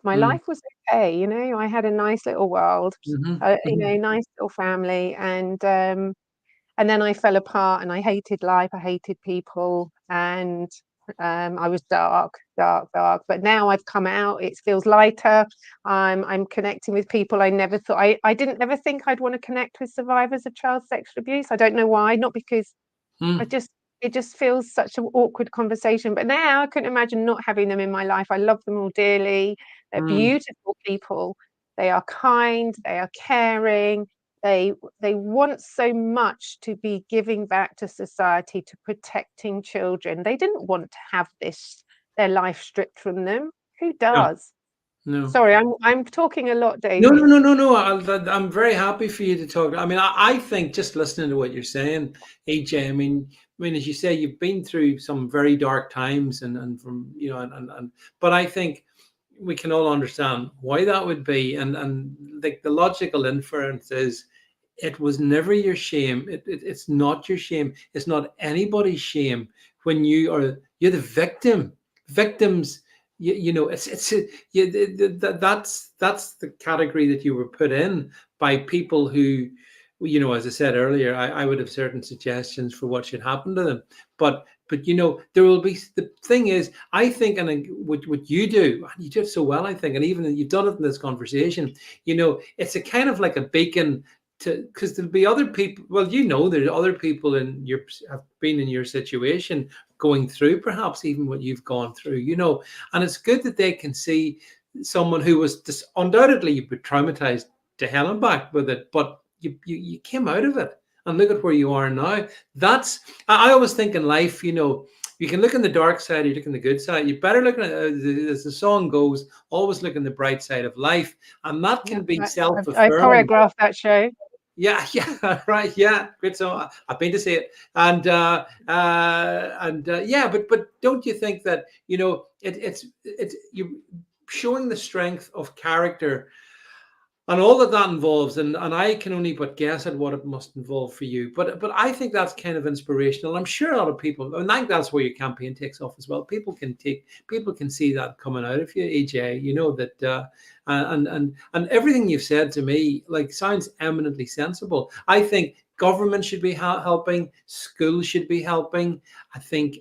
my Mm. life was okay. I had a nice little world, Mm-hmm. nice little family, and then I fell apart and I hated life, I hated people, and I was dark, dark, dark. But now I've come out, it feels lighter. I'm connecting with people I never thought I didn't ever think I'd want to connect with survivors of child sexual abuse. I don't know why, not because I Mm. just it just feels such an awkward conversation. But now I couldn't imagine not having them in my life. I love them all dearly. They're Mm. beautiful people. They are kind, they are caring. They want so much to be giving back to society, to protecting children. They didn't want to have their life stripped from them. Who Yeah. does? No. Sorry, I'm talking a lot, No, no, David. no, no, no. I'm very happy for you to talk. I mean, I think just listening to what you're saying, AJ. I mean, as you say, you've been through some very dark times, and from but I think we can all understand why that would be, and like the logical inference is, it was never your shame. It's not your shame. It's not anybody's shame when you're the victim. Victims, that's the category that you were put in by people who, as I said earlier, I would have certain suggestions for what should happen to them. But there will be, the thing is, I think, and what you do, and you do it so well, I think, and even you've done it in this conversation. It's a kind of like a beacon to, because there'll be other people. Well, there's other people have been in your situation, going through perhaps even what you've gone through. And it's good that they can see someone who was undoubtedly, you've been traumatized to hell and back with it, but you came out of it, and look at where you are now. That's, I always think in life, you can look in the dark side, you look in the good side. You better look at, as the song goes, always look in the bright side of life, and that Yeah, can be I self-affirming. choreographed that show. Yeah, yeah, right, yeah, good song. I've been to see it, and yeah, but don't you think that it's you showing the strength of character and all that involves, and I can only but guess at what it must involve for you. But I think that's kind of inspirational. I'm sure a lot of people, and I think that's where your campaign takes off as well. People can see that coming out of you, AJ. That, and everything you've said to me like sounds eminently sensible. I think government should be helping, schools should be helping. I think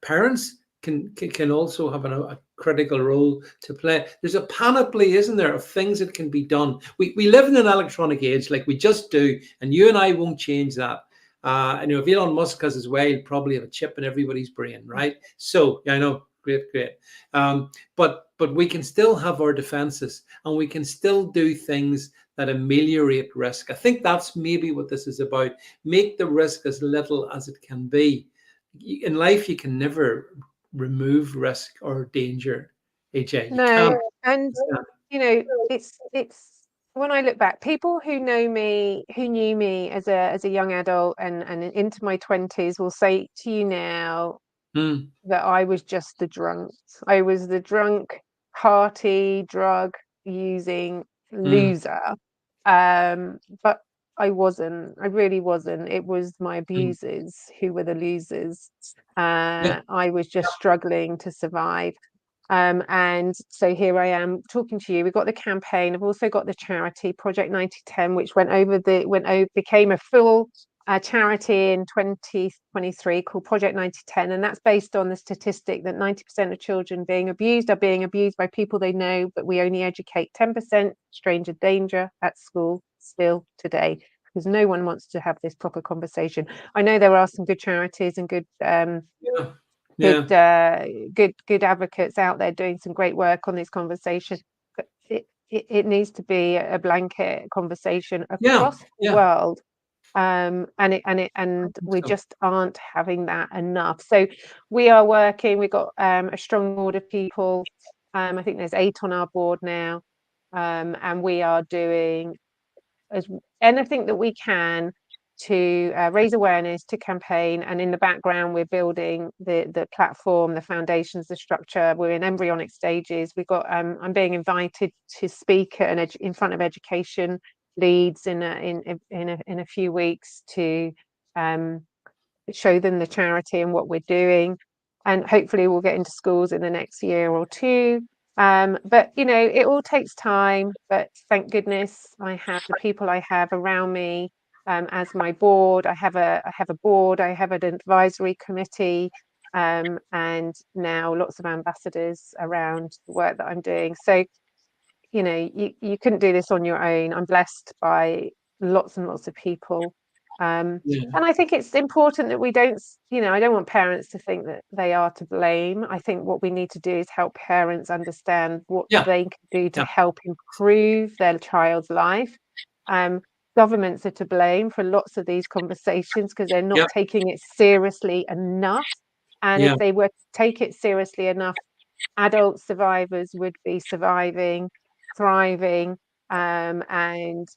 parents can also have a critical role to play. There's a panoply, isn't there, of things that can be done. We live in an electronic age, like we just do, and you and I won't change that. And if Elon Musk has his way, he'll probably have a chip in everybody's brain, right? So yeah, I know, great. But we can still have our defenses, and we can still do things that ameliorate risk. I think that's maybe what this is about. Make the risk as little as it can be. In life, you can never remove risk or danger, AJ. You No, can't. and it's when I look back, people who know me, who knew me as a young adult and into my 20s will say to you now Mm, that I was just the drunk. I was the drunk, party, drug using mm, loser. But I wasn't. I really wasn't. It was my mm. abusers who were the losers. Yeah, I was just struggling to survive. And so here I am talking to you. We've got the campaign. I've also got the charity Project 9010, which became a full charity in 2023 called Project 9010, and that's based on the statistic that 90% of children are being abused by people they know, but we only educate 10% stranger danger at school still today, because no one wants to have this proper conversation. I know there are some good charities and good yeah, yeah, good advocates out there doing some great work on this conversation, but it needs to be a blanket conversation yeah, across the yeah. world, and we So, just aren't having that enough. So we are working. We've got a strong board of people. I think there's 8 on our board now, and we are doing as anything that we can to raise awareness, to campaign, and in the background we're building the platform, the foundations, the structure. We're in embryonic stages. We've got I'm being invited to speak at in front of education leads in a few weeks to um, show them the charity and what we're doing, and hopefully we'll get into schools in the next year or two. But it all takes time, but thank goodness I have the people I have around me, as my board. I have a board, I have an advisory committee, and now lots of ambassadors around the work that I'm doing. So you couldn't do this on your own. I'm blessed by lots and lots of people. yeah, And I think it's important that we don't, I don't want parents to think that they are to blame. I think what we need to do is help parents understand what yeah, they can do to yeah, help improve their child's life. Um, Governments are to blame for lots of these conversations because they're not yeah, taking it seriously enough. And yeah, if they were to take it seriously enough, adult survivors would be surviving, thriving, and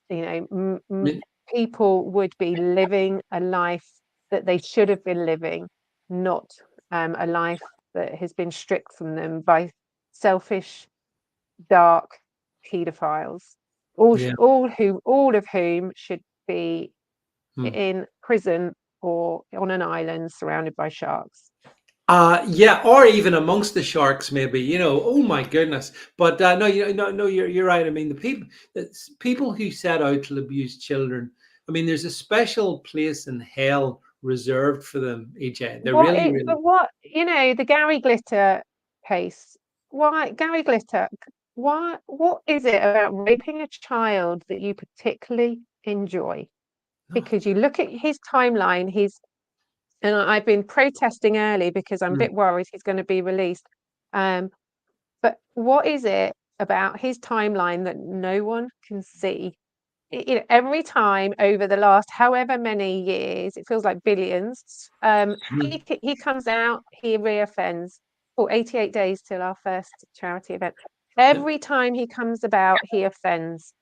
people would be living a life that they should have been living, not a life that has been stripped from them by selfish, dark paedophiles, Yeah. all of whom should be Hmm. in prison or on an island surrounded by sharks. Yeah, or even amongst the sharks, maybe. Oh my goodness! But no, no, you're right. I mean, people who set out to abuse children. I mean, there's a special place in hell reserved for them, EJ. They're really, really. But what, the Gary Glitter case, why, Gary Glitter, what is it about raping a child that you particularly enjoy? Because you look at his timeline, and I've been protesting early because I'm a Mm. bit worried he's going to be released. Um, but what is it about his timeline that no one can see? Every time over the last however many years, it feels like billions. Mm. He comes out, he reoffends. For 88 days till our first charity event. Yeah, Every time he comes about, he offends.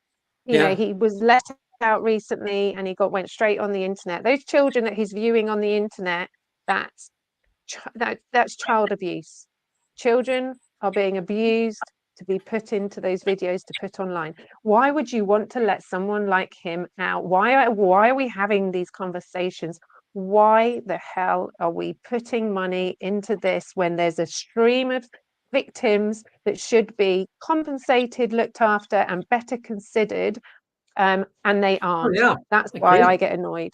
yeah. He was let out recently, and he went straight on the internet. Those children that he's viewing on the internet, that's that's child abuse. Children are being abused to be put into those videos to put online. Why would you want to let someone like him out? Why are we having these conversations? Why the hell are we putting money into this when there's a stream of victims that should be compensated, looked after, and better considered, and they Oh, aren't? yeah. That's why Agree. I get annoyed.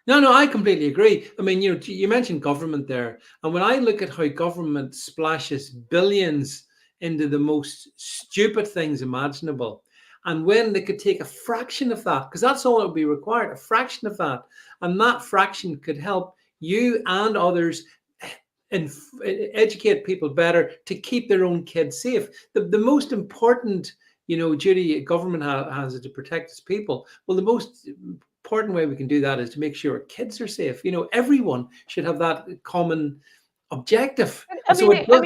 No, no, I completely agree. I mean, you mentioned government there, and when I look at how government splashes billions into the most stupid things imaginable, and when they could take a fraction of that, because that's all that would be required, a fraction of that, and that fraction could help you and others and educate people better to keep their own kids safe. The most important, duty a government has is to protect its people. Well, the most important way we can do that is to make sure kids are safe. Everyone should have that common objective. I And so mean, it does.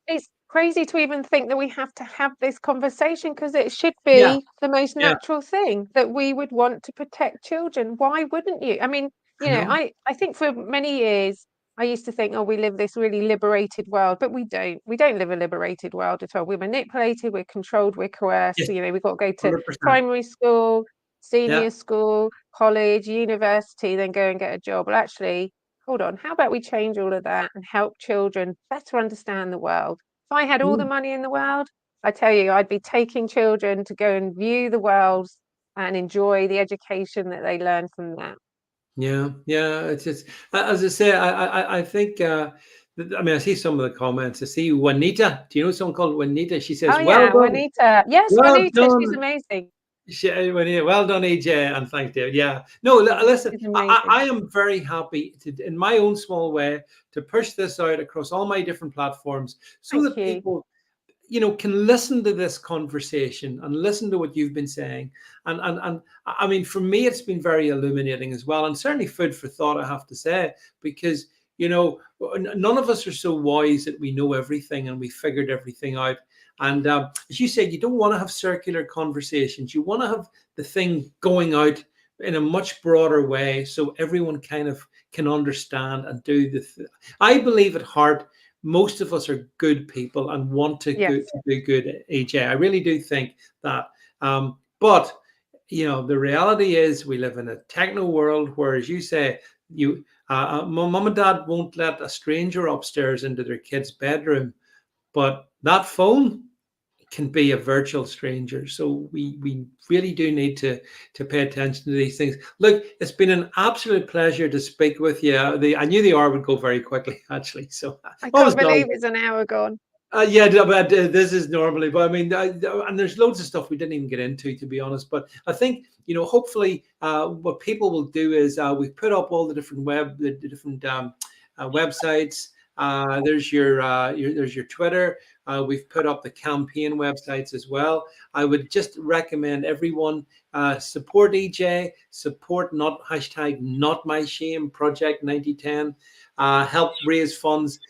it's crazy to even think that we have to have this conversation, because it should Yeah, be the most yeah, natural thing that we would want to protect children. Why wouldn't you? I mean, I know. I think for many years I used to think, oh, we live this really liberated world, but we don't. We don't live a liberated world at all. We're manipulated, we're controlled, we're coerced. Yes, We've got to go to 100%. primary school, Yeah. senior school, college, university, then go and get a job. Well, actually, hold on, how about we change all of that and help children better understand the world? If I had all the Mm. money in the world, I tell you, I'd be taking children to go and view the world and enjoy the education that they learn from that. Yeah, yeah. It's just as I say. I think. I mean, I see some of the comments. I see Juanita. Do you know someone called Juanita? She Oh says, "Well yeah, done, Juanita. Yes, well Juanita, she's done." amazing. Juanita, well done, EJ, and thanks, David. Yeah. No, listen. She's I, amazing. I am very happy to, in my own small way, to push this out across all my different platforms, so Thank that you. people can listen to this conversation and listen to what you've been saying. And I mean, for me, it's been very illuminating as well, and certainly food for thought, I have to say, because none of us are so wise that we know everything and we figured everything out. And as you said, you don't want to have circular conversations. You want to have the thing going out in a much broader way, so everyone kind of can understand and do I believe at heart most of us are good people and want Yes. to do good, AJ. I really do think that. But the reality is we live in a techno world where, as you say, mom and dad won't let a stranger upstairs into their kid's bedroom, but that phone can be a virtual stranger. So we really do need to pay attention to these things. Look, it's been an absolute pleasure to speak with you. I knew the hour would go very quickly, actually. So I always can't does. believe it's an hour gone. Yeah, but this is normally, but I mean, and there's loads of stuff we didn't even get into, to be honest. But I think, hopefully, what people will do is we've put up all the different the different websites. There's your Twitter. We've put up the campaign websites as well. I would just recommend everyone support EJ, support not my shame project 9010, help raise funds.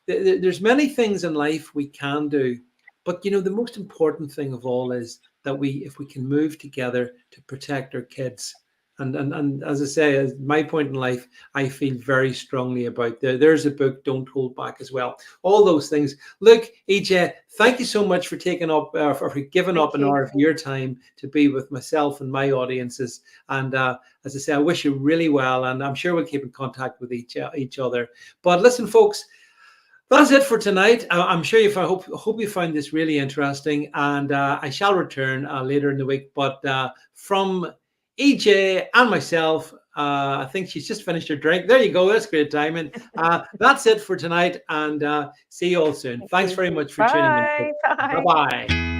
there's many things in life we can do, but the most important thing of all is that if we can move together to protect our kids. And as I say, as my point in life, I feel very strongly about there's a book, Don't Hold Back, as well. All those things. Look, EJ, thank you so much for taking up for giving up an hour of your time to be with myself and my audiences. And as I say, I wish you really well, and I'm sure we'll keep in contact with each other. But listen, folks, that's it for tonight. I'm sure I hope you find this really interesting, and I shall return later in the week. But from EJ and myself, I think she's just finished her drink. There you go. That's great timing. That's it for tonight, and see you all soon. Thanks very much for tuning in. Bye. Bye. Bye-bye.